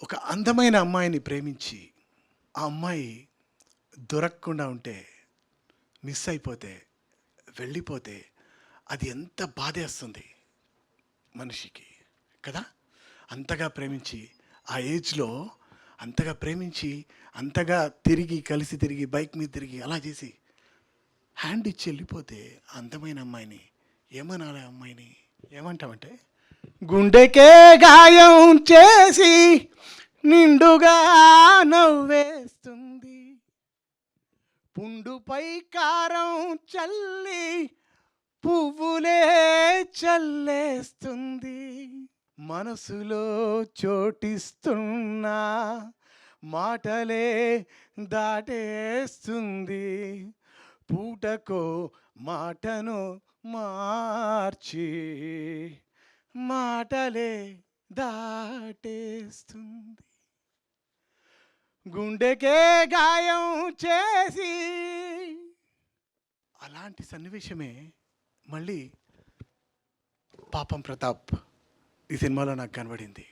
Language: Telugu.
ఒక అందమైన అమ్మాయిని ప్రేమించి ఆ అమ్మాయి దొరకకుండా ఉంటే, మిస్ అయిపోతే, వెళ్ళిపోతే అది ఎంత బాధేస్తుంది మనిషికి కదా. అంతగా ప్రేమించి ఆ ఏజ్లో అంతగా ప్రేమించి అంతగా కలిసి తిరిగి బైక్ మీద తిరిగి అలా చేసి హ్యాండ్ ఇచ్చి వెళ్ళిపోతే అందమైన అమ్మాయిని ఏమనాలి? అమ్మాయిని ఏమంటామంటే, గుండెకే గాయం చేసి నిండుగా నవ్వేస్తుంది, పుండుపై కారం చల్లి పువ్వులే చల్లేస్తుంది, మనసులో చోటిస్తున్నా మాటలే దాటేస్తుంది, పూటకో మాటను మార్చి మాటలే దాటేస్తుంది, గుండెకే గాయం చేసి. అలాంటి సన్నివేశమే మళ్ళీ పాపం ప్రతాప్ ఈ సినిమాలో నాకు కనబడింది.